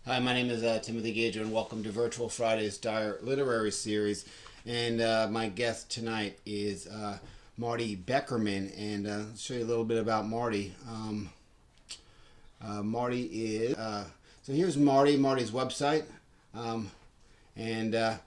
Hi, my name is Timothy Gager, and welcome to Virtual Friday's Dire Literary Series. And my guest tonight is Marty Beckerman, and I'll show you a little bit about Marty. Marty is so here's Marty. Marty's website, and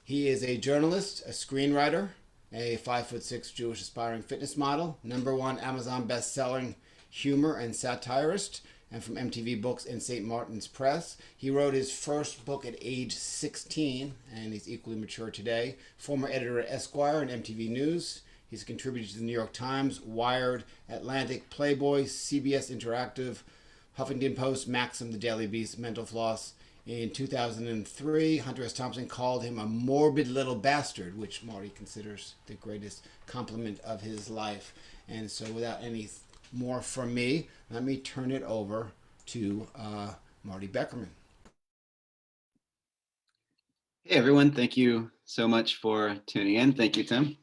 he is a journalist, a screenwriter, a 5'6" Jewish aspiring fitness model, #1 Amazon best-selling humor and satirist, and from MTV Books and St. Martin's Press. He wrote his first book at age 16, and he's equally mature today. Former editor at Esquire and MTV News. He's contributed to the New York Times, Wired, Atlantic, Playboy, CBS Interactive, Huffington Post, Maxim, The Daily Beast, Mental Floss. In 2003, Hunter S. Thompson called him a morbid little bastard, which Marty considers the greatest compliment of his life. And so without any more from me, let me turn it over to Marty Beckerman. Hey everyone, thank you so much for tuning in. Thank you, Tim.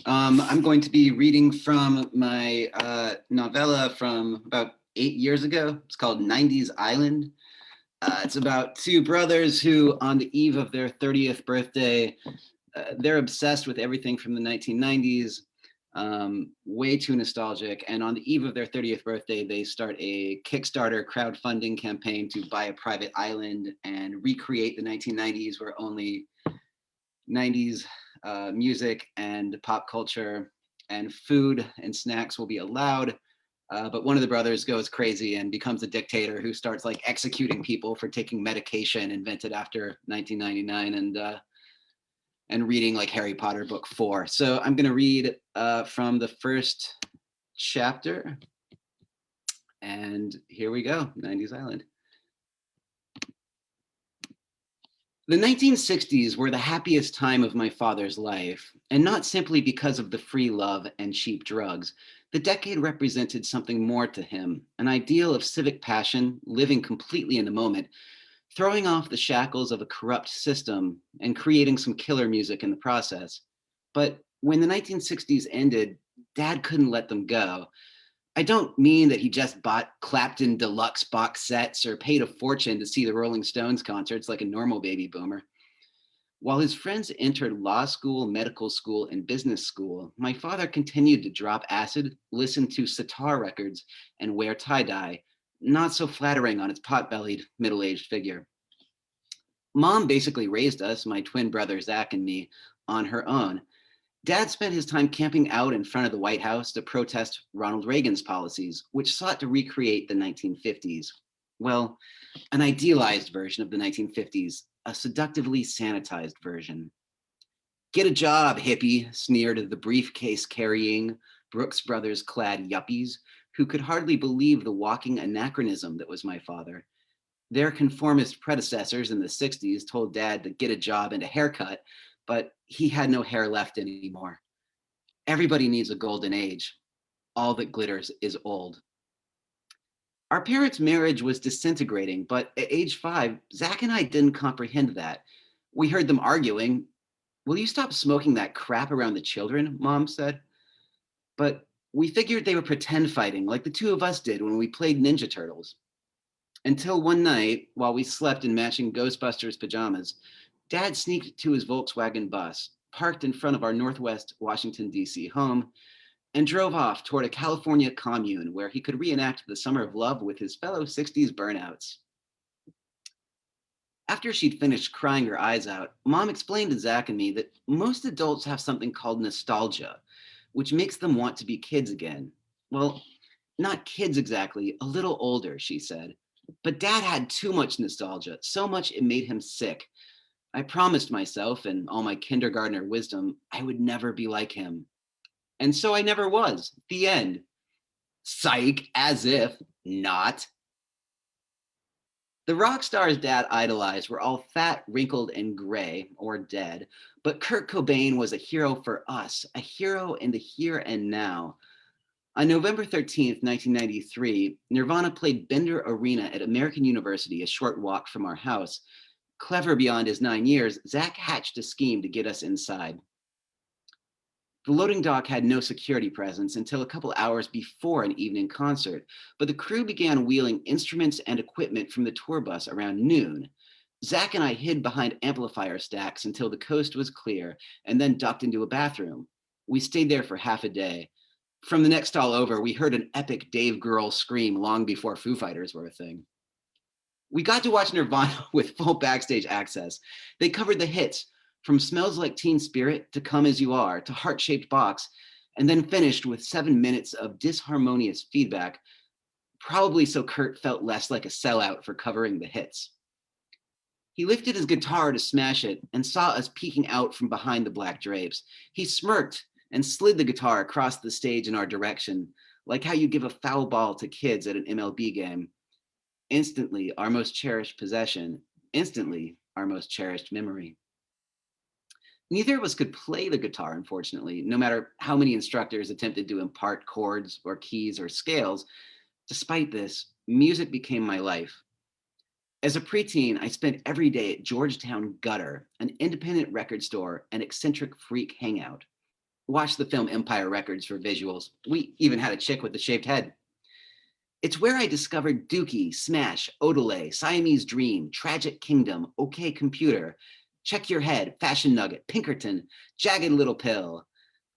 I'm going to be reading from my novella from about 8 years ago. It's called 90s Island. It's about two brothers who, on the eve of their 30th birthday, they're obsessed with everything from the 1990s, way too nostalgic. And on the eve of their 30th birthday, they start a Kickstarter crowdfunding campaign to buy a private island and recreate the 1990s, where only 90s music and pop culture and food and snacks will be allowed. But one of the brothers goes crazy and becomes a dictator who starts like executing people for taking medication invented after 1999 and reading like Harry Potter book 4. So I'm going to read from the first chapter. And here we go, 90s Island. The 1960s were the happiest time of my father's life, and not simply because of the free love and cheap drugs. The decade represented something more to him, an ideal of civic passion, living completely in the moment, throwing off the shackles of a corrupt system and creating some killer music in the process. But when the 1960s ended, Dad couldn't let them go. I don't mean that he just bought Clapton deluxe box sets or paid a fortune to see the Rolling Stones concerts like a normal baby boomer. While his friends entered law school, medical school, and business school, my father continued to drop acid, listen to Satire records, and wear tie-dye, not so flattering on its pot-bellied, middle-aged figure. Mom basically raised us, my twin brother Zach and me, on her own. Dad spent his time camping out in front of the White House to protest Ronald Reagan's policies, which sought to recreate the 1950s. Well, an idealized version of the 1950s, a seductively sanitized version. Get a job, hippie, sneered the briefcase-carrying, Brooks Brothers-clad yuppies who could hardly believe the walking anachronism that was my father. Their conformist predecessors in the 60s told Dad to get a job and a haircut, but he had no hair left anymore. Everybody needs a golden age. All that glitters is old. Our parents' marriage was disintegrating, but at age 5, Zach and I didn't comprehend that. We heard them arguing. Will you stop smoking that crap around the children? Mom said. But we figured they were pretend fighting like the two of us did when we played Ninja Turtles. Until one night, while we slept in matching Ghostbusters pajamas, Dad sneaked to his Volkswagen bus, parked in front of our Northwest Washington, D.C. home, and drove off toward a California commune where he could reenact the summer of love with his fellow 60s burnouts. After she'd finished crying her eyes out, Mom explained to Zach and me that most adults have something called nostalgia, which makes them want to be kids again. Well, not kids exactly, a little older, she said. But Dad had too much nostalgia, so much it made him sick. I promised myself, in all my kindergartner wisdom, I would never be like him. And so I never was. The end. Psych, as if not. The rock stars Dad idolized were all fat, wrinkled, and gray, or dead, but Kurt Cobain was a hero for us, a hero in the here and now. On November 13th, 1993, Nirvana played Bender Arena at American University, a short walk from our house. Clever beyond his 9 years, Zach hatched a scheme to get us inside. The loading dock had no security presence until a couple hours before an evening concert, but the crew began wheeling instruments and equipment from the tour bus around noon. Zach and I hid behind amplifier stacks until the coast was clear and then ducked into a bathroom. We stayed there for half a day. From the next stall over, we heard an epic Dave Grohl scream long before Foo Fighters were a thing. We got to watch Nirvana with full backstage access. They covered the hits from Smells Like Teen Spirit to Come As You Are to Heart-Shaped Box, and then finished with 7 minutes of disharmonious feedback, probably so Kurt felt less like a sellout for covering the hits. He lifted his guitar to smash it and saw us peeking out from behind the black drapes. He smirked and slid the guitar across the stage in our direction, like how you give a foul ball to kids at an MLB game. Instantly, our most cherished possession. Instantly, our most cherished memory. Neither of us could play the guitar, unfortunately, no matter how many instructors attempted to impart chords or keys or scales. Despite this, music became my life. As a preteen, I spent every day at Georgetown Gutter, an independent record store and eccentric freak hangout. Watch the film Empire Records for visuals. We even had a chick with a shaved head. It's where I discovered Dookie, Smash, Odelay, Siamese Dream, Tragic Kingdom, OK Computer, Check Your Head, Fashion Nugget, Pinkerton, Jagged Little Pill,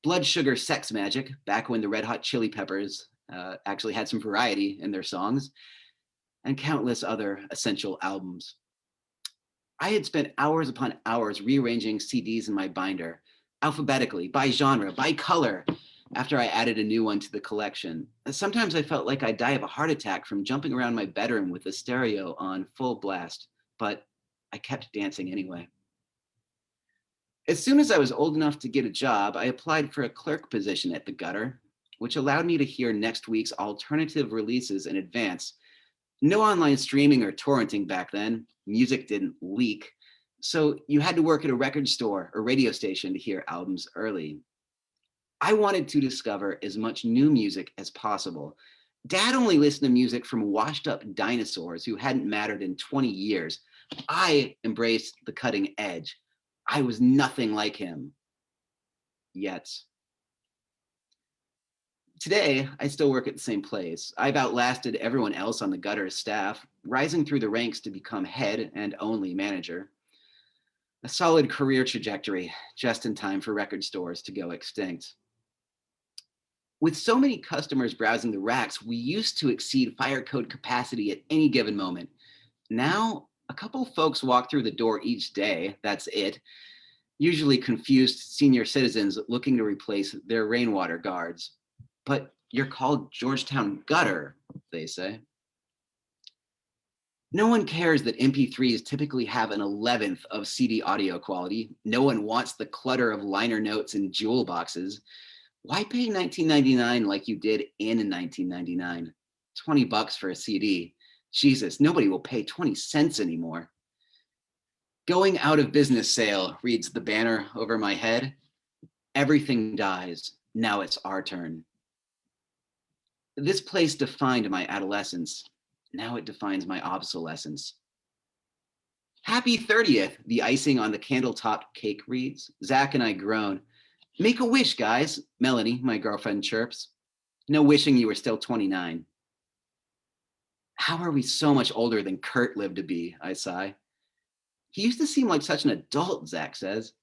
Blood Sugar Sex Magic, back when the Red Hot Chili Peppers actually had some variety in their songs, and countless other essential albums. I had spent hours upon hours rearranging CDs in my binder, alphabetically, by genre, by color, after I added a new one to the collection. Sometimes I felt like I'd die of a heart attack from jumping around my bedroom with the stereo on full blast, but I kept dancing anyway. As soon as I was old enough to get a job, I applied for a clerk position at the Gutter, which allowed me to hear next week's alternative releases in advance. No online streaming or torrenting back then. Music didn't leak. So you had to work at a record store or radio station to hear albums early. I wanted to discover as much new music as possible. Dad only listened to music from washed up dinosaurs who hadn't mattered in 20 years. I embraced the cutting edge. I was nothing like him. Yet. Today, I still work at the same place. I've outlasted everyone else on the Gutter's staff, rising through the ranks to become head and only manager. A solid career trajectory, just in time for record stores to go extinct. With so many customers browsing the racks, we used to exceed fire code capacity at any given moment. Now, a couple folks walk through the door each day, that's it. Usually confused senior citizens looking to replace their rainwater guards. But you're called Georgetown Gutter, they say. No one cares that MP3s typically have an 11th of CD audio quality. No one wants the clutter of liner notes and jewel boxes. Why pay $19.99 like you did in 1999? $20 for a CD. Jesus, nobody will pay 20 cents anymore. Going out of business sale, reads the banner over my head. Everything dies. Now it's our turn. This place defined my adolescence. Now it defines my obsolescence. Happy 30th, the icing on the candle-topped cake reads. Zach and I groan. Make a wish, guys, Melanie, my girlfriend, chirps. No wishing you were still 29. How are we so much older than Kurt lived to be, I sigh. He used to seem like such an adult, Zach says.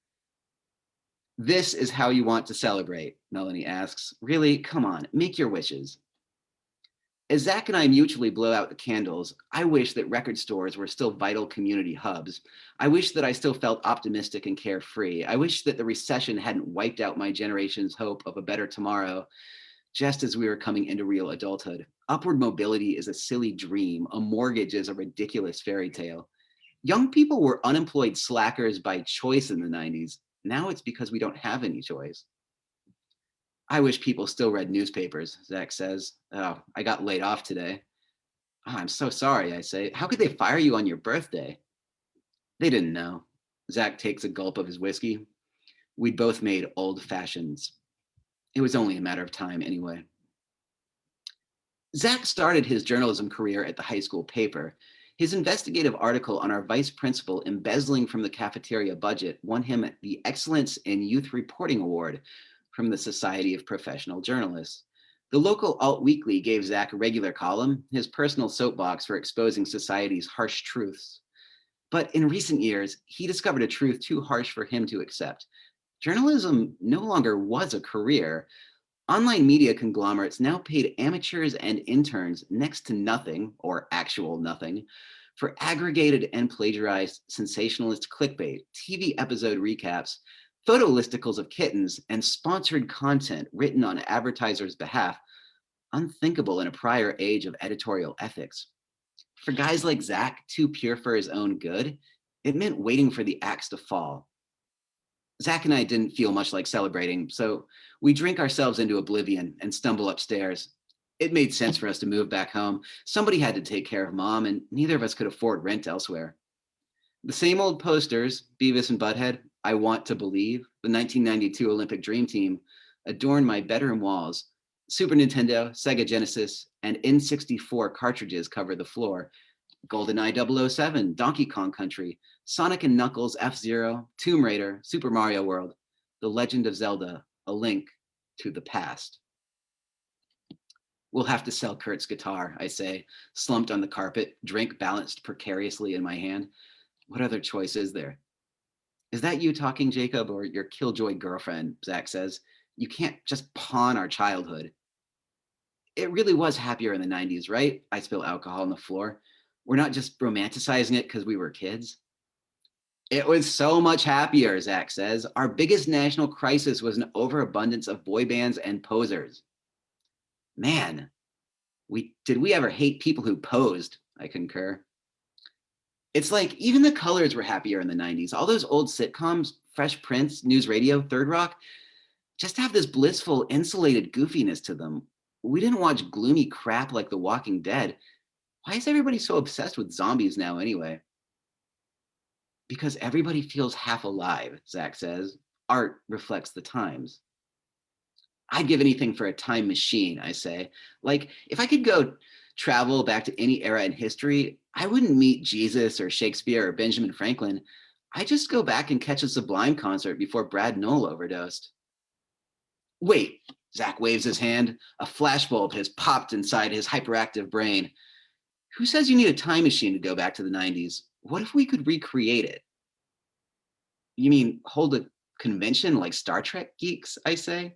This is how you want to celebrate, Melanie asks. Really, come on, make your wishes. As Zach and I mutually blow out the candles, I wish that record stores were still vital community hubs. I wish that I still felt optimistic and carefree. I wish that the recession hadn't wiped out my generation's hope of a better tomorrow, just as we were coming into real adulthood. Upward mobility is a silly dream. A mortgage is a ridiculous fairy tale. Young people were unemployed slackers by choice in the 90s. Now it's because we don't have any choice. I wish people still read newspapers, Zach says. Oh, I got laid off today. Oh, I'm so sorry, I say. How could they fire you on your birthday? They didn't know. Zach takes a gulp of his whiskey. We'd both made old fashions. It was only a matter of time anyway. Zach started his journalism career at the high school paper. His investigative article on our vice principal embezzling from the cafeteria budget won him the Excellence in Youth Reporting Award from the Society of Professional Journalists. The local alt weekly gave Zach a regular column, his personal soapbox for exposing society's harsh truths. But in recent years, he discovered a truth too harsh for him to accept. Journalism no longer was a career. Online media conglomerates now paid amateurs and interns next to nothing, or actual nothing, for aggregated and plagiarized sensationalist clickbait, TV episode recaps, photo listicles of kittens, and sponsored content written on advertisers' behalf, unthinkable in a prior age of editorial ethics. For guys like Zach, too pure for his own good, it meant waiting for the axe to fall. Zach and I didn't feel much like celebrating, so we drink ourselves into oblivion and stumble upstairs. It made sense for us to move back home. Somebody had to take care of Mom, and neither of us could afford rent elsewhere. The same old posters, Beavis and Butthead, I Want to Believe, the 1992 Olympic Dream Team, adorn my bedroom walls. Super Nintendo, Sega Genesis, and N64 cartridges cover the floor. GoldenEye 007, Donkey Kong Country, Sonic and Knuckles F-Zero, Tomb Raider, Super Mario World, The Legend of Zelda, A Link to the Past. We'll have to sell Kurt's guitar, I say, slumped on the carpet, drink balanced precariously in my hand. What other choice is there? Is that you talking, Jacob, or your killjoy girlfriend? Zach says. You can't just pawn our childhood. It really was happier in the 90s, right? I spill alcohol on the floor. We're not just romanticizing it because we were kids. It was so much happier, Zach says. Our biggest national crisis was an overabundance of boy bands and posers. Man, did we ever hate people who posed? I concur. It's like even the colors were happier in the 90s. All those old sitcoms, Fresh Prince, News Radio, Third Rock, just have this blissful, insulated goofiness to them. We didn't watch gloomy crap like The Walking Dead. Why is everybody so obsessed with zombies now anyway? Because everybody feels half alive, Zach says. Art reflects the times. I'd give anything for a time machine, I say. Like, if I could go travel back to any era in history, I wouldn't meet Jesus or Shakespeare or Benjamin Franklin. I'd just go back and catch a Sublime concert before Brad Knoll overdosed. Wait, Zach waves his hand. A flashbulb has popped inside his hyperactive brain. Who says you need a time machine to go back to the 90s? What if we could recreate it? You mean hold a convention like Star Trek geeks, I say?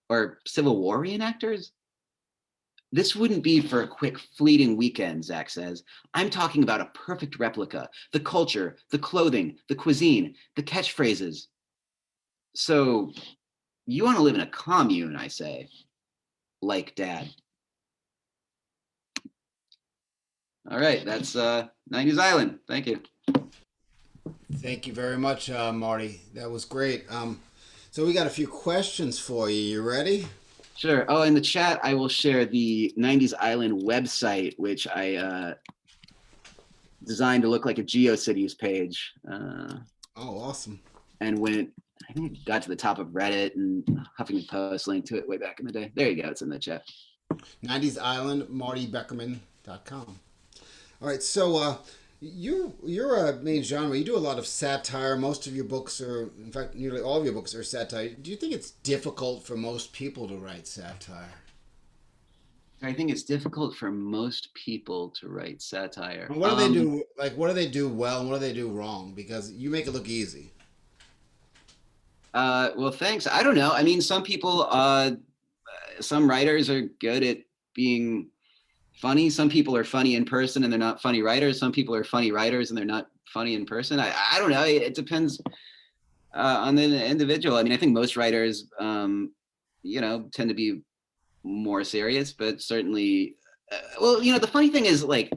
Or Civil War reenactors? This wouldn't be for a quick fleeting weekend, Zach says. I'm talking about a perfect replica. The culture, the clothing, the cuisine, the catchphrases. So you want to live in a commune, I say. Like Dad. All right, that's 90s Island. Thank you. Thank you very much, Marty. That was great. So we got a few questions for you. You ready? Sure. Oh, in the chat, I will share the 90s Island website, which I designed to look like a GeoCities page. Oh, awesome. And I think it got to the top of Reddit and HuffPost linked to it way back in the day. There you go. It's in the chat. 90s Island, MartyBeckerman.com. All right, so your main genre, you do a lot of satire. Most of your books are, in fact, nearly all of your books are satire. Do you think it's difficult for most people to write satire? I think it's difficult for most people to write satire. And what do they do? Like, what do they do well, and what do they do wrong? Because you make it look easy. Well, thanks. I don't know. I mean, some people, some writers are good at being funny. Some people are funny in person and they're not funny writers. Some people are funny writers and they're not funny in person. I don't know. It depends on the individual. I mean, I think most writers, tend to be more serious, but certainly, the funny thing is, like,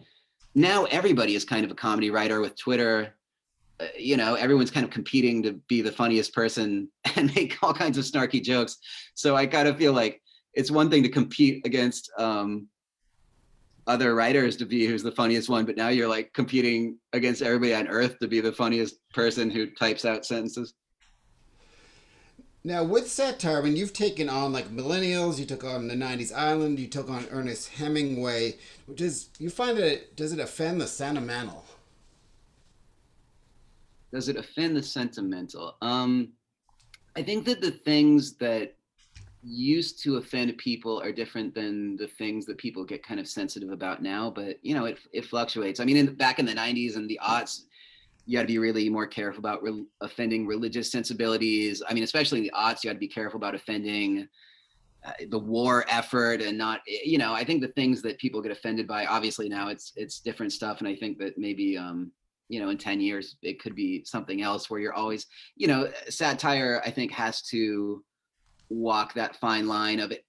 now everybody is kind of a comedy writer with Twitter. Everyone's kind of competing to be the funniest person and make all kinds of snarky jokes. So I kind of feel like it's one thing to compete against other writers to be who's the funniest one, but now you're like competing against everybody on earth to be the funniest person who types out sentences. Now, with satire, I mean, you've taken on like millennials, you took on the 90s Island, you took on Ernest Hemingway, which is, you find that does it offend the sentimental? Does it offend the sentimental? I think that the things that used to offend people are different than the things that people get kind of sensitive about now. But you know, it fluctuates. I mean, back in the '90s and the aughts, you got to be really more careful about offending religious sensibilities. I mean, especially in the aughts, you got to be careful about offending the war effort and not, you know, I think the things that people get offended by, obviously now it's different stuff. And I think that maybe, you know, in 10 years, it could be something else where you're always, you know, satire, I think has to walk that fine line of it.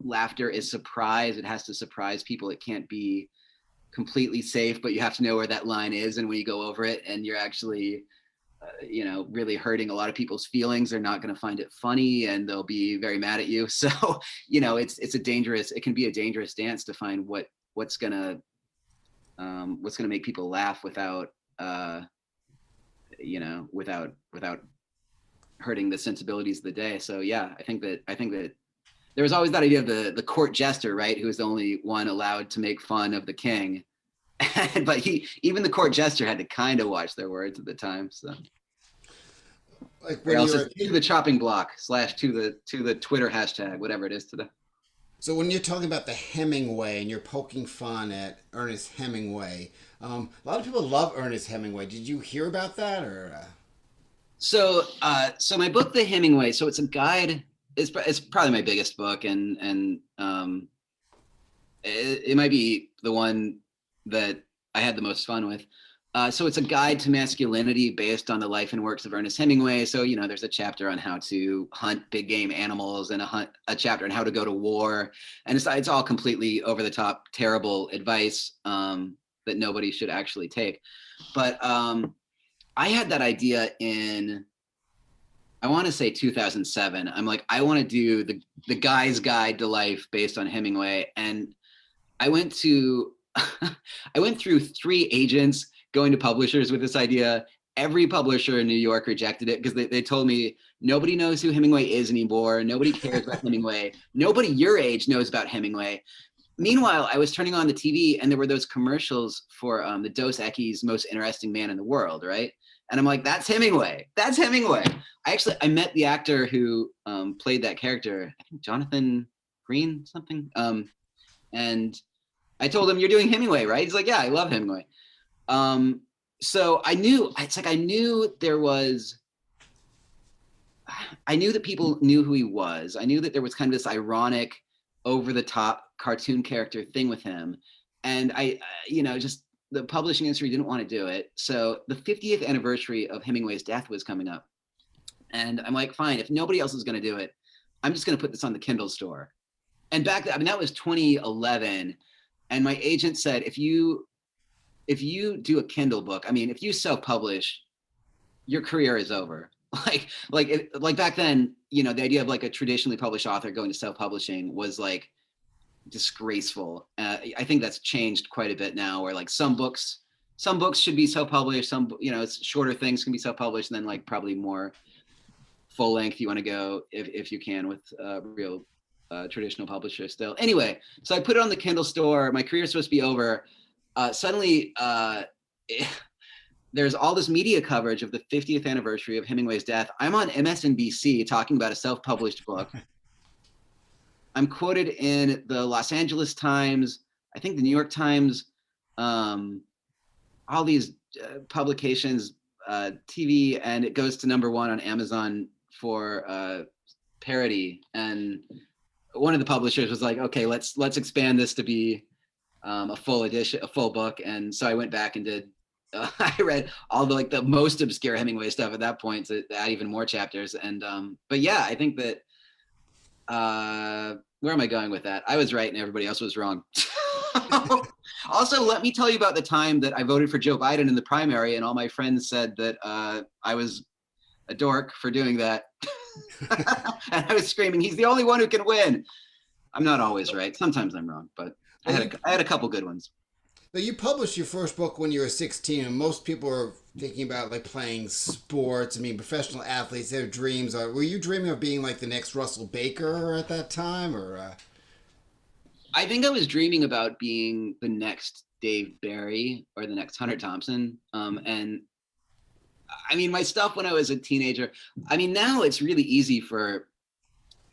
Laughter is surprise. It has to surprise people. It can't be completely safe, but you have to know where that line is. And when you go over it and you're actually, you know, really hurting a lot of people's feelings, they're not going to find it funny and they'll be very mad at you. So, you know, it can be a dangerous dance to find what's going to make people laugh without, you know, without hurting the sensibilities of the day. So yeah, I think that there was always that idea of the court jester, right? Who was the only one allowed to make fun of the king. But even the court jester had to kind of watch their words at the time. So Like or when else you're it's to the chopping block / to the Twitter hashtag, whatever it is today. so when you're talking about the Hemingway and you're poking fun at Ernest Hemingway, a lot of people love Ernest Hemingway. Did you hear about that or? So my book, The Hemingway. So it's a guide. It's probably my biggest book, and it might be the one that I had the most fun with. So it's a guide to masculinity based on the life and works of Ernest Hemingway. So, you know, there's a chapter on how to hunt big game animals and a chapter on how to go to war. And it's all completely over the top, terrible advice that nobody should actually take. But I had that idea in, I want to say 2007. I'm like, I want to do the guy's guide to life based on Hemingway. And I went to, I went through 3 agents going to publishers with this idea. Every publisher in New York rejected it because they told me nobody knows who Hemingway is anymore. Nobody cares about Hemingway. Nobody your age knows about Hemingway. Meanwhile, I was turning on the TV and there were those commercials for the Dos Equis Most Interesting Man in the World, right? And I'm like, that's Hemingway. That's Hemingway. I met the actor who played that character, I think Jonathan Green, something. And I told him, you're doing Hemingway, right? He's like, yeah, I love Hemingway. So I knew that people knew who he was. I knew that there was kind of this ironic, over the top cartoon character thing with him. And you know, just the publishing industry didn't want to do it. So the 50th anniversary of Hemingway's death was coming up. And I'm like, fine, if nobody else is going to do it, I'm just going to put this on the Kindle store. And back then, I mean, that was 2011. And my agent said, if you do a Kindle book, I mean, if you self-publish, your career is over. Like back then, you know, the idea of like a traditionally published author going to self-publishing was like disgraceful. I think that's changed quite a bit now, where like some books should be self-published, some, you know, it's shorter things can be self-published, and then like probably more full length you want to go if you can with real traditional publisher still. Anyway, so I put it on the Kindle store. My career is supposed to be over. Suddenly, there's all this media coverage of the 50th anniversary of Hemingway's death. I'm on MSNBC talking about a self-published book. I'm quoted in the Los Angeles Times, I think the New York Times, all these publications, TV, and it goes to #1 on Amazon for parody. And one of the publishers was like, okay, let's expand this to be a full edition, a full book. And so I went back and did, I read all the most obscure Hemingway stuff at that point to add even more chapters. And, but yeah, I think that, where am I going with that? I was right and everybody else was wrong. Also, let me tell you about the time that I voted for Joe Biden in the primary and all my friends said that I was a dork for doing that. And I was screaming, he's the only one who can win. I'm not always right. Sometimes I'm wrong, but I had a couple good ones. But you published your first book when you were 16, and most people are thinking about like playing sports. I mean, professional athletes, their dreams are. Were you dreaming of being like the next Russell Baker at that time, or? I think I was dreaming about being the next Dave Barry or the next Hunter Thompson. And I mean, my stuff when I was a teenager. I mean, now it's really easy for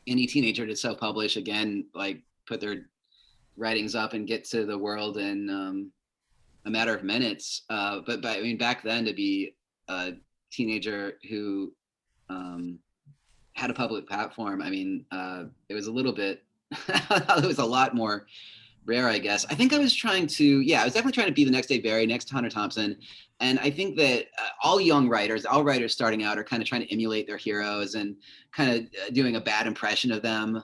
any teenager to self-publish again, like put their writings up and get to the world in a matter of minutes. But I mean, back then to be a teenager who had a public platform, I mean, it was a little bit, it was a lot more rare, I guess. I think I was trying to, I was definitely trying to be the next day Barry, next to Hunter Thompson. And I think that all writers starting out are kind of trying to emulate their heroes and kind of doing a bad impression of them.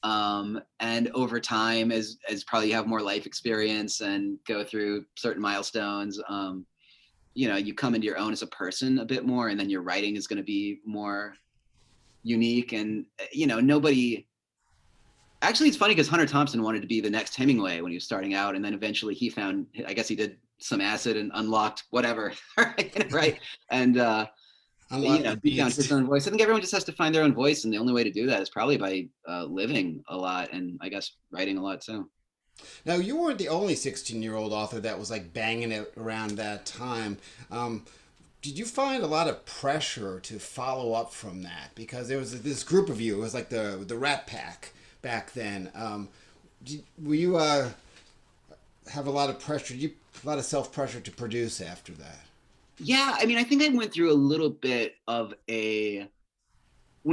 And over time, as probably you have more life experience and go through certain milestones, you come into your own as a person a bit more, and then your writing is going to be more unique. And, nobody, actually, it's funny because Hunter Thompson wanted to be the next Hemingway when he was starting out. And then eventually he found, I guess he did some acid and unlocked whatever. Right. And, he found his own voice. I think everyone just has to find their own voice. And the only way to do that is probably by living a lot and I guess writing a lot too. Now, you weren't the only 16-year-old author that was like banging it around that time. Did you find a lot of pressure to follow up from that? Because there was this group of you, it was like the Rat Pack back then. Were you have a lot of pressure? A lot of self-pressure to produce after that? Yeah, I mean, I think I went through a little bit of when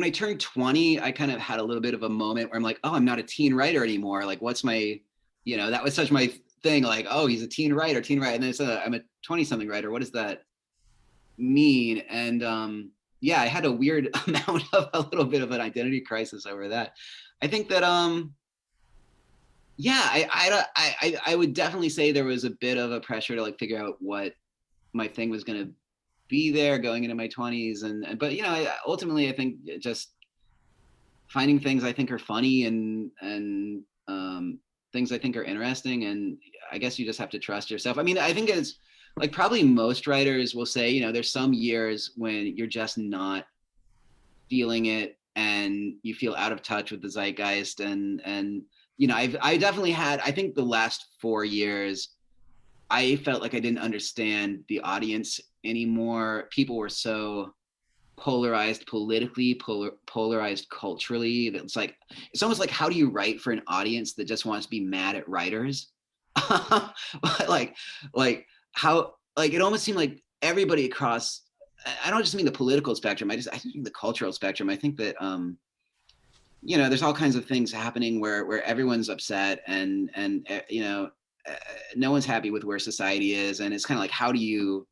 I turned 20, I kind of had a little bit of a moment where I'm like, oh, I'm not a teen writer anymore. Like, what's my, that was such my thing. Like, oh, he's a teen writer. And then I'm a 20-something writer. What does that mean? And I had a weird amount of a little bit of an identity crisis over that. I think that I would definitely say there was a bit of a pressure to like figure out what my thing was going to be there going into my 20s, but ultimately I think just finding things I think are funny and things I think are interesting, and I guess you just have to trust yourself. I mean, I think it's like probably most writers will say, there's some years when you're just not feeling it and you feel out of touch with the zeitgeist, and I definitely had, I think the last 4 years I felt like I didn't understand the audience anymore. People were so polarized politically, polarized culturally. It's almost like, how do you write for an audience that just wants to be mad at writers? like how, like, it almost seemed like everybody across, I don't just mean the political spectrum, I just mean the cultural spectrum. I think that, there's all kinds of things happening where everyone's upset and no one's happy with where society is. And it's kind of like, how do you,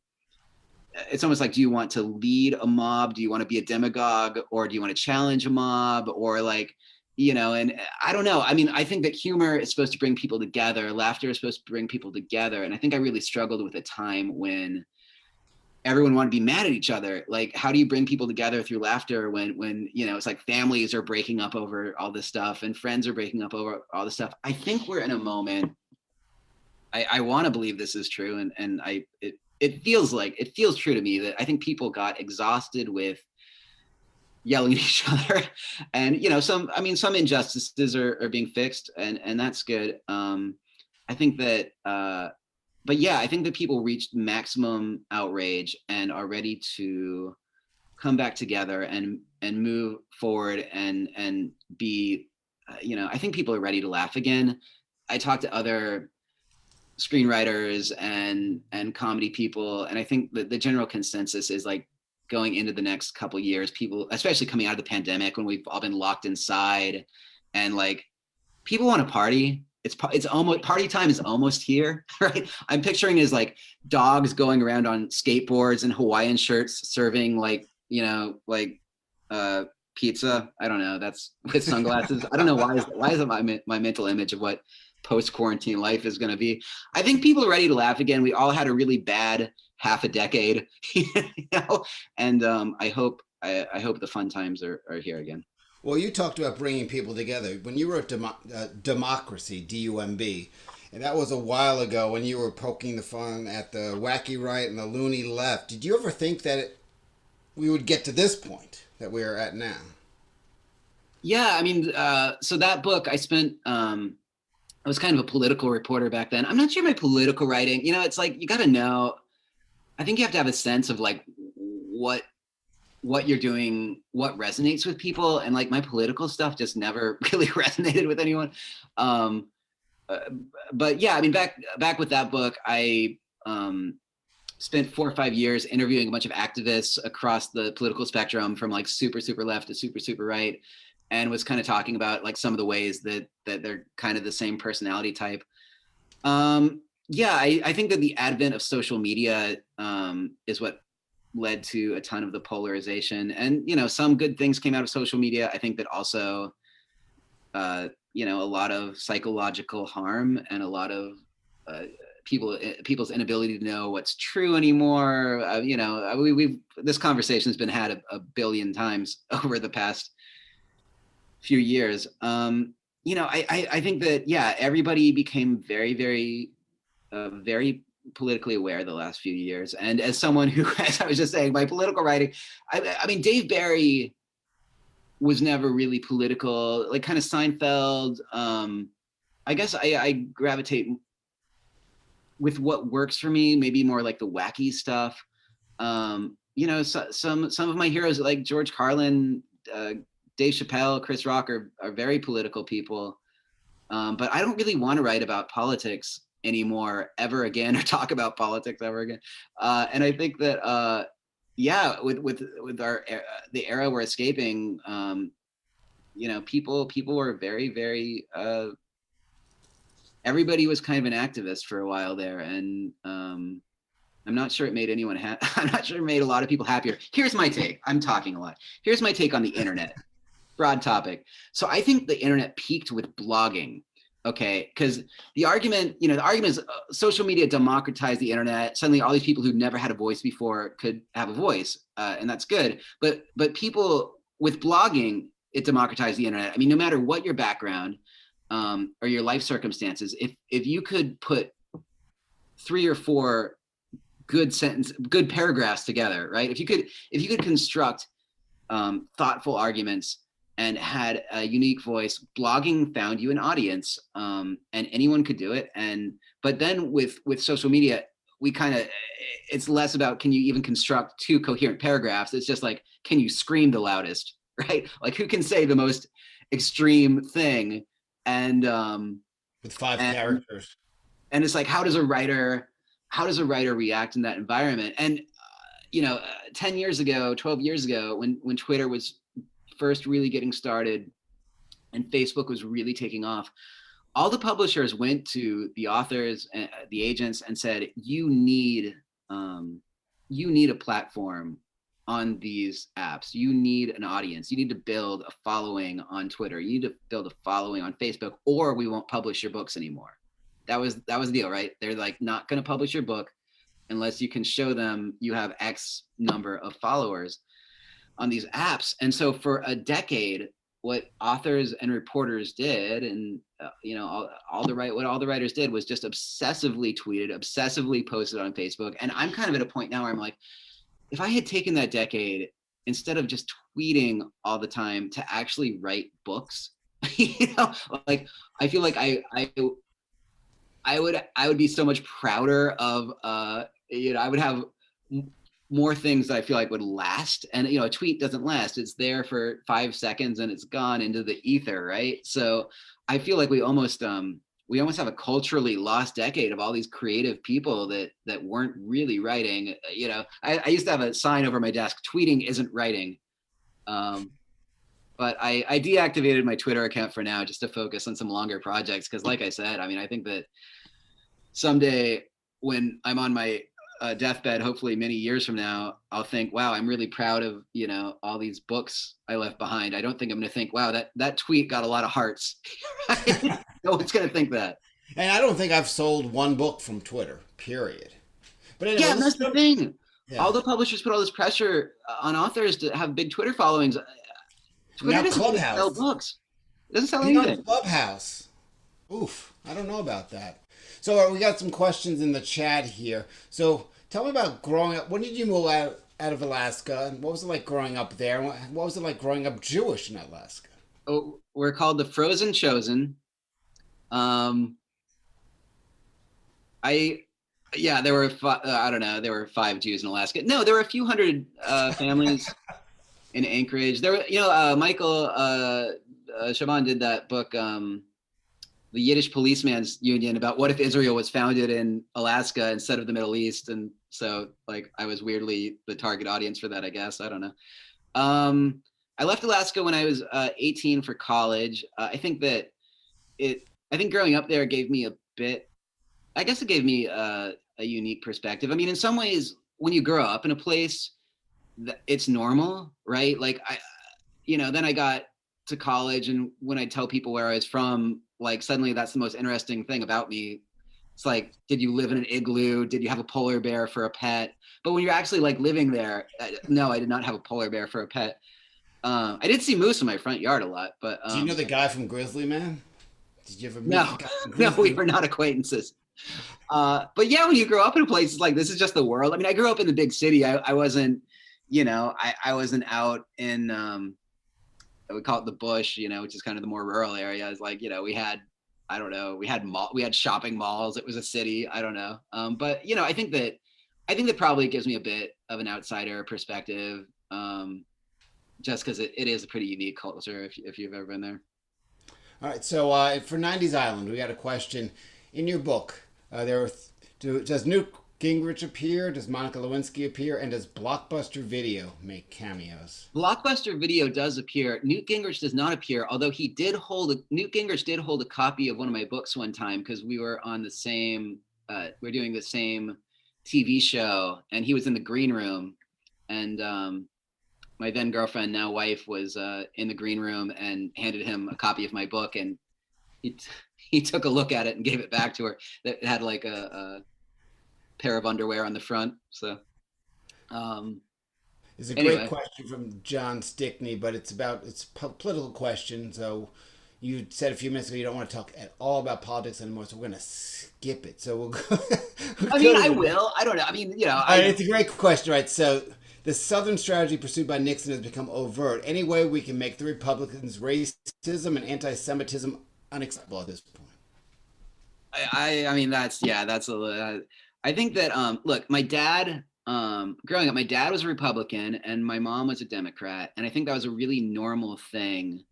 it's almost like, do you want to lead a mob? Do you want to be a demagogue, or do you want to challenge a mob? Or like, and I don't know. I mean, I think that humor is supposed to bring people together. Laughter is supposed to bring people together. And I think I really struggled with a time when everyone wanted to be mad at each other. Like, how do you bring people together through laughter when it's like families are breaking up over all this stuff and friends are breaking up over all this stuff? I think we're in a moment, I want to believe this is true, and it feels true to me that I think people got exhausted with yelling at each other, and some injustices are being fixed, and that's good. I think that but I think that people reached maximum outrage and are ready to come back together and move forward and be I think people are ready to laugh again. I talked to other screenwriters and comedy people, and I think that the general consensus is like, going into the next couple of years, people, especially coming out of the pandemic when we've all been locked inside, and like, people want to party. It's almost, party time is almost here, right? I'm picturing it as like dogs going around on skateboards and Hawaiian shirts serving pizza. I don't know. That's with sunglasses. I don't know why is that my mental image of what post-quarantine life is going to be. I think people are ready to laugh again. We all had a really bad half a decade, and I hope the fun times are here again. Well, you talked about bringing people together. When you wrote Democracy, D-U-M-B, and that was a while ago when you were poking the fun at the wacky right and the loony left. Did you ever think that we would get to this point that we're at now? Yeah, I mean, so that book, I spent, I was kind of a political reporter back then. I'm not sure my political writing, it's like, you got to know, I think you have to have a sense of like what what you're doing, what resonates with people. And like my political stuff just never really resonated with anyone. Um, but yeah, I mean, back with that book, I spent 4 or 5 years interviewing a bunch of activists across the political spectrum, from like super, super left to super, super right, and was kind of talking about like some of the ways that they're kind of the same personality type. Yeah, I think that the advent of social media is what led to a ton of the polarization, and some good things came out of social media. I think that also a lot of psychological harm and a lot of people's inability to know what's true anymore. We've this conversation's been had a billion times over the past few years. I think that everybody became very, very, very politically aware the last few years. And as someone who, as I was just saying, my political writing, I mean, Dave Barry was never really political, like kind of Seinfeld. I guess I gravitate with what works for me, maybe more like the wacky stuff. Some of my heroes like George Carlin, Dave Chappelle, Chris Rock are very political people. But I don't really want to write about politics anymore ever again, or talk about politics ever again. And I think that with our the era we're escaping, people were very, very everybody was kind of an activist for a while there, and I'm not sure it made anyone happy. I'm not sure it made a lot of people happier. Here's my take. I'm talking a lot. Here's my take on the internet. Broad topic. So I think the internet peaked with blogging. Okay, because the argument is social media democratized the internet. Suddenly, all these people who'd never had a voice before could have a voice, and that's good. But people with blogging, it democratized the internet. I mean, no matter what your background or your life circumstances, if you could put 3 or 4 good paragraphs together, right? If you could construct thoughtful arguments and had a unique voice, blogging found you an audience, and anyone could do it. But then with social media, it's less about can you even construct 2 coherent paragraphs. It's just like, can you scream the loudest, right? Like who can say the most extreme thing, and with 5 characters. And it's like, how does a writer react in that environment? And 10 years ago, 12 years ago, when Twitter was first really getting started and Facebook was really taking off, all the publishers went to the authors and the agents and said, you need a platform on these apps. You need an audience. You need to build a following on Twitter. You need to build a following on Facebook, or we won't publish your books anymore. That was the deal, right? They're like, not going to publish your book unless you can show them you have X number of followers on these apps. And so for a decade, what authors and reporters did, and all the writers did, was just obsessively tweeted, obsessively posted on Facebook. And I'm kind of at a point now where I'm like, if I had taken that decade, instead of just tweeting all the time, to actually write books, like I feel like I would be so much prouder of I would have more things that I feel like would last. And a tweet doesn't last. It's there for 5 seconds and it's gone into the ether, right? So I feel like we almost have a culturally lost decade of all these creative people that weren't really writing. I used to have a sign over my desk: tweeting isn't writing. But I deactivated my Twitter account for now, just to focus on some longer projects. Because like I said, I mean, I think that someday when I'm on my deathbed, hopefully many years from now, I'll think, wow, I'm really proud of, all these books I left behind. I don't think I'm going to think, wow, that tweet got a lot of hearts. No one's going to think that. And I don't think I've sold 1 book from Twitter, period. But anyway, yeah, that's the thing. Yeah. All the publishers put all this pressure on authors to have big Twitter followings. Twitter doesn't sell books. It doesn't sell anything. Clubhouse. Oof, I don't know about that. So we got some questions in the chat here. So tell me about growing up. When did you move out of Alaska? And what was it like growing up there? What was it like growing up Jewish in Alaska? Oh, we're called the Frozen Chosen. There were there were 5 Jews in Alaska. No, there were a few hundred families. in Anchorage. There were, Michael Chabon did that book, the Yiddish Policeman's Union, about what if Israel was founded in Alaska instead of the Middle East. And so like I was weirdly the target audience for that, I guess. I don't know. I left Alaska when I was 18 for college. I think growing up there gave me a bit, I guess it gave me a unique perspective. I mean, in some ways, when you grow up in a place, it's normal, right? Like then I got to college, and when I tell people where I was from, like suddenly that's the most interesting thing about me. It's like, did you live in an igloo? Did you have a polar bear for a pet? But when you're actually like living there, no, I did not have a polar bear for a pet. I did see moose in my front yard a lot, but Do you know the guy from Grizzly Man? Did you ever meet the no, guy from no, we Grizzly? were not acquaintances. But yeah, when you grow up in a place, it's like, this is just the world. I mean, I grew up in the big city. I wasn't, I wasn't out in, we call it the bush, which is kind of the more rural area. It's like, we had, I don't know, we had shopping malls. It was a city. I don't know. But I think that probably gives me a bit of an outsider perspective. Just because it is a pretty unique culture if you've ever been there. All right, so for 90s Island, we got a question. In your book, does Newt Gingrich appear? Does Monica Lewinsky appear? And does Blockbuster Video make cameos? Blockbuster Video does appear. Newt Gingrich does not appear, although Newt Gingrich did hold a copy of one of my books one time because we were on the same, we're doing the same TV show, and he was in the green room, and my then girlfriend, now wife, was in the green room and handed him a copy of my book, and he took a look at it and gave it back to her. That had like a pair of underwear on the front. So, It's a great anyway, question from John Stickney, but it's a political question. So you said a few minutes ago you don't want to talk at all about politics anymore, so we're going to skip it. So we'll go. I mean, I will. I don't know. I mean, It's a great question, right? So the Southern strategy pursued by Nixon has become overt. Any way we can make the Republicans' racism and anti-Semitism unacceptable at this point? I mean, that's I think that, look, my dad, growing up, my dad was a Republican and my mom was a Democrat. And I think that was a really normal thing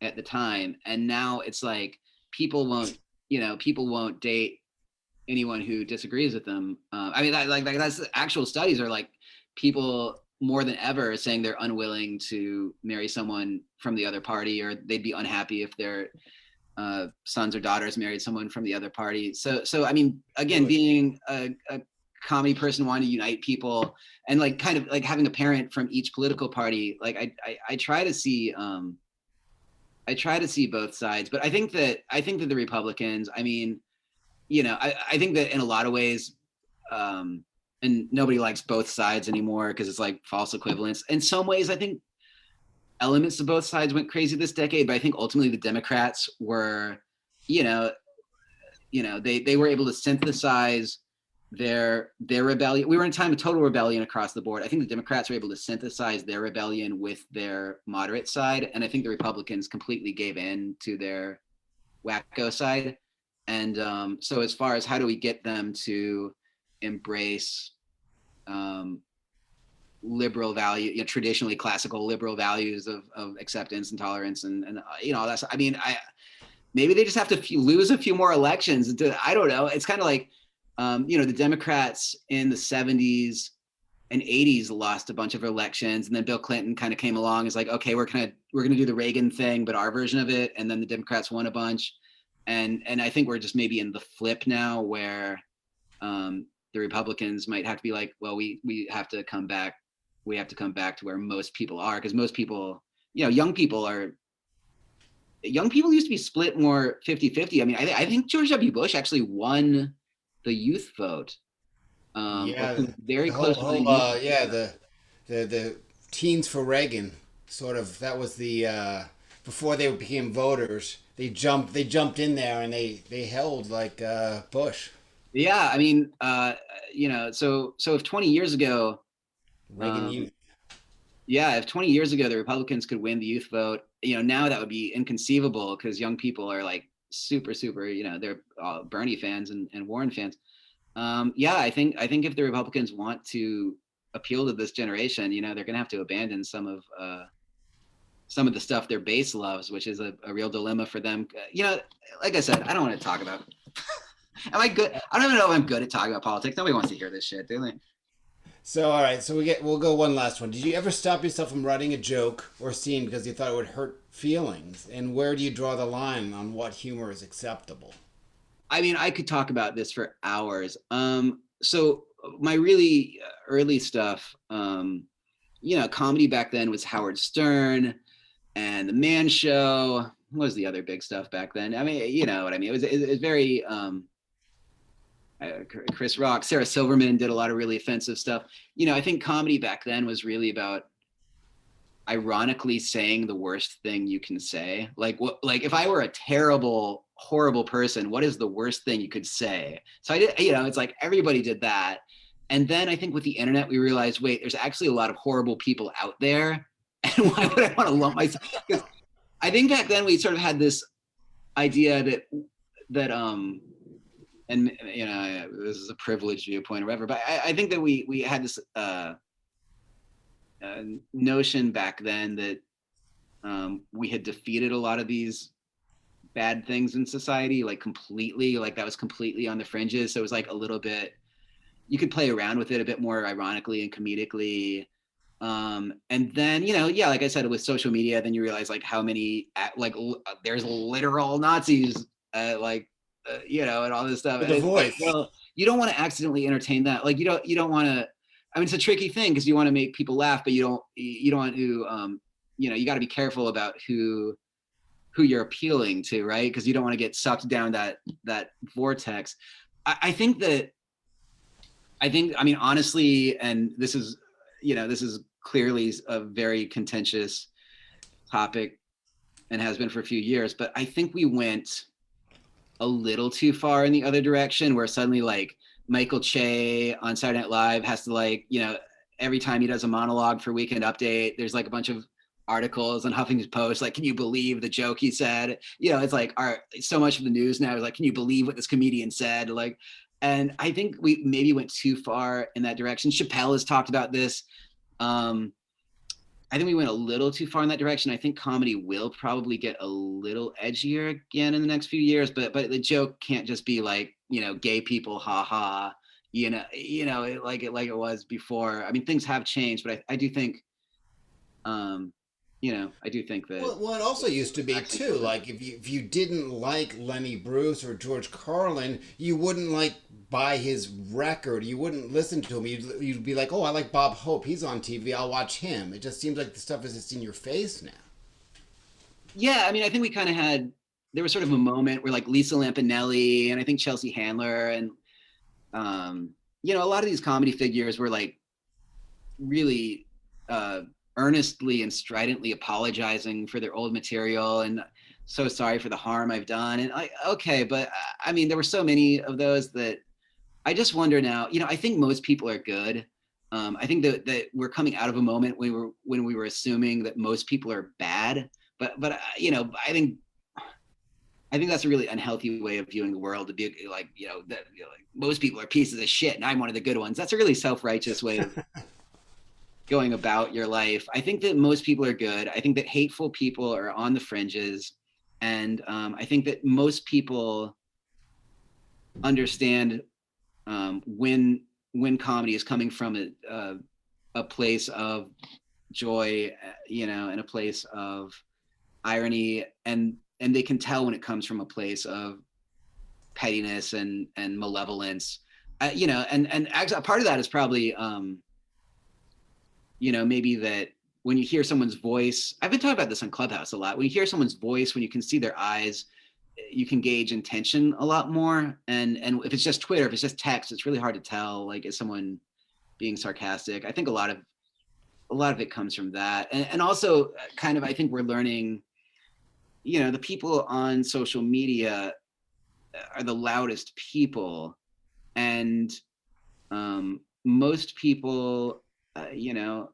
at the time. And now it's like, people won't date anyone who disagrees with them. I mean, that's actual studies are like, people more than ever saying they're unwilling to marry someone from the other party, or they'd be unhappy if their sons or daughters married someone from the other party. So I mean, again, being a comedy person wanting to unite people, and like kind of like having a parent from each political party, like I try to see both sides. But I think that the Republicans, I mean, I think that in a lot of ways, and nobody likes both sides anymore because it's like false equivalence. In some ways, I think elements of both sides went crazy this decade, but I think ultimately the Democrats were, they were able to synthesize their rebellion. We were in a time of total rebellion across the board. I think the Democrats were able to synthesize their rebellion with their moderate side, and I think the Republicans completely gave in to their wacko side. And so as far as how do we get them to embrace liberal value, traditionally classical liberal values of acceptance and tolerance and that's, I mean, maybe they just have to lose a few more elections I don't know. It's kind of like the Democrats in the 70s and 80s lost a bunch of elections, and then Bill Clinton kind of came along, is like, okay, we're gonna do the Reagan thing, but our version of it, and then the Democrats won a bunch. And I think we're just maybe in the flip now where the Republicans might have to be like, well, we have to come back. We have to come back to where most people are, because most people, young people used to be split more 50-50. I mean, I think George W. Bush actually won the youth vote. Yeah, Very the whole, close to the youth. yeah, the teens for Reagan, sort of, that was the before they became voters. They jumped in there and they held like Bush. Yeah, I mean, so if 20 years ago, Reagan youth. yeah, if 20 years ago the Republicans could win the youth vote, now that would be inconceivable, because young people are like super, they're Bernie fans and Warren fans. Yeah, I think if the Republicans want to appeal to this generation, you know, they're gonna have to abandon some of the stuff their base loves, which is a real dilemma for them. You know, like I said, I don't want to talk about. Am I good? I don't even know if I'm good at talking about politics. Nobody wants to hear this shit, do they? So all right, so we'll go one last one. Did you ever stop yourself from writing a joke or scene because you thought it would hurt feelings? And where do you draw the line on what humor is acceptable? I mean, I could talk about this for hours. So my really early stuff, you know, comedy back then was Howard Stern and The Man Show. What was the other big stuff back then? I mean, you know what I mean? It was very Chris Rock, Sarah Silverman did a lot of really offensive stuff. You know, I think comedy back then was really about ironically saying the worst thing you can say. Like what, like if I were a terrible, horrible person, what is the worst thing you could say? So I did, you know, it's like everybody did that. And then I think with the internet, we realized, wait, there's actually a lot of horrible people out there. And why would I want to lump myself? Because I think back then we sort of had this idea that and you know, this is a privileged viewpoint or whatever, but I think that we had this notion back then that we had defeated a lot of these bad things in society, like completely, like that was completely on the fringes. So it was like a little bit, you could play around with it a bit more ironically and comedically. And then, you know, yeah, like I said, with social media, then you realize like how many, there's literal Nazis, you know, and all this stuff. With And the it's like, voice. well, you don't want to accidentally entertain that. Like you don't want to, I mean, it's a tricky thing because you want to make people laugh, but you don't want to, you know, you got to be careful about who you're appealing to, right? Because you don't want to get sucked down that vortex. I think, I mean, honestly, and this is, you know, this is clearly a very contentious topic and has been for a few years, but I think we went a little too far in the other direction where suddenly like Michael Che on Saturday Night Live has to like, you know, every time he does a monologue for Weekend Update, there's like a bunch of articles on Huffington Post, like, can you believe the joke he said? You know, it's like so much of the news now is like, can you believe what this comedian said? Like, and I think we maybe went too far in that direction. Chappelle has talked about this. I think we went a little too far in that direction. I think comedy will probably get a little edgier again in the next few years, but the joke can't just be like, you know, gay people, ha ha, you know, like it was before. I mean, things have changed, but I do think, you know, I do think that. Well, it also used to be too. Like if you didn't like Lenny Bruce or George Carlin, you wouldn't like buy his record. You wouldn't listen to him. You'd be like, oh, I like Bob Hope. He's on TV. I'll watch him. It just seems like the stuff is just in your face now. Yeah, I mean, I think we kind of had, there was sort of a moment where like Lisa Lampanelli and I think Chelsea Handler and you know, a lot of these comedy figures were like really earnestly and stridently apologizing for their old material and so sorry for the harm I've done. And okay, but I mean, there were so many of those that I just wonder now, you know, I think most people are good. I think that we're coming out of a moment when we were assuming that most people are bad, but you know, I think that's a really unhealthy way of viewing the world, to be like, you know, that, you know, like most people are pieces of shit and I'm one of the good ones. That's a really self-righteous way of going about your life. I think that most people are good. I think that hateful people are on the fringes. And I think that most people understand when comedy is coming from a place of joy, you know, and a place of irony, and they can tell when it comes from a place of pettiness and malevolence, you know, and actually part of that is probably you know, maybe that when you hear someone's voice, I've been talking about this on Clubhouse a lot, when you hear someone's voice, when you can see their eyes, you can gauge intention a lot more. And if it's just Twitter, if it's just text, it's really hard to tell, like, is someone being sarcastic? I think a lot of it comes from that. And also kind of, I think we're learning, you know, the people on social media are the loudest people. And most people, you know,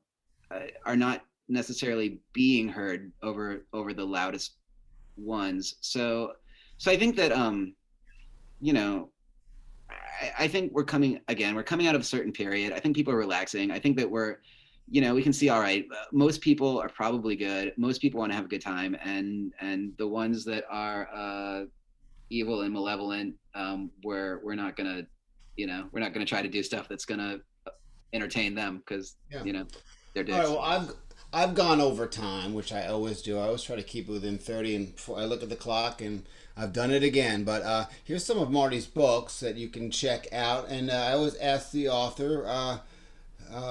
are not necessarily being heard over the loudest ones. So I think that, you know, I think we're coming out of a certain period. I think people are relaxing. I think that we can see, all right, most people are probably good. Most people want to have a good time. And the ones that are evil and malevolent, we're not going to, we're not going to try to do stuff that's going to entertain them because, Yeah. they're All right. dicks. Well, I've gone over time, which I always do. I always try to keep it within 30, and before I look at the clock, and I've done it again. But here's some of Marty's books that you can check out. And I always ask the author,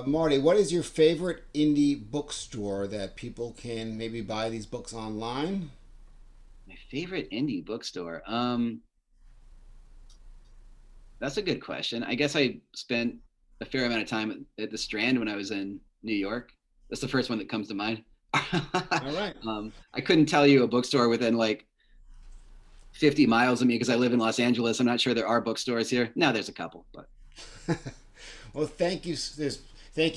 Marty, what is your favorite indie bookstore that people can maybe buy these books online? My favorite indie bookstore. That's a good question. I guess I spent a fair amount of time at the Strand when I was in New York. That's the first one that comes to mind. All right. I couldn't tell you a bookstore within like 50 miles of me because I live in Los Angeles. I'm not sure there are bookstores here. No, there's a couple, but Well, thank you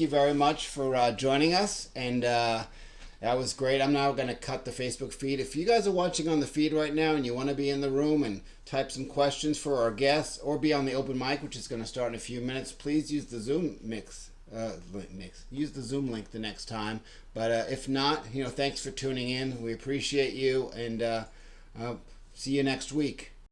very much for joining us, and that was great. I'm now going to cut the Facebook feed. If you guys are watching on the feed right now and you want to be in the room and type some questions for our guests, or be on the open mic, which is going to start in a few minutes, please use the Zoom use the Zoom link the next time. But if not, thanks for tuning in. We appreciate you, and see you next week.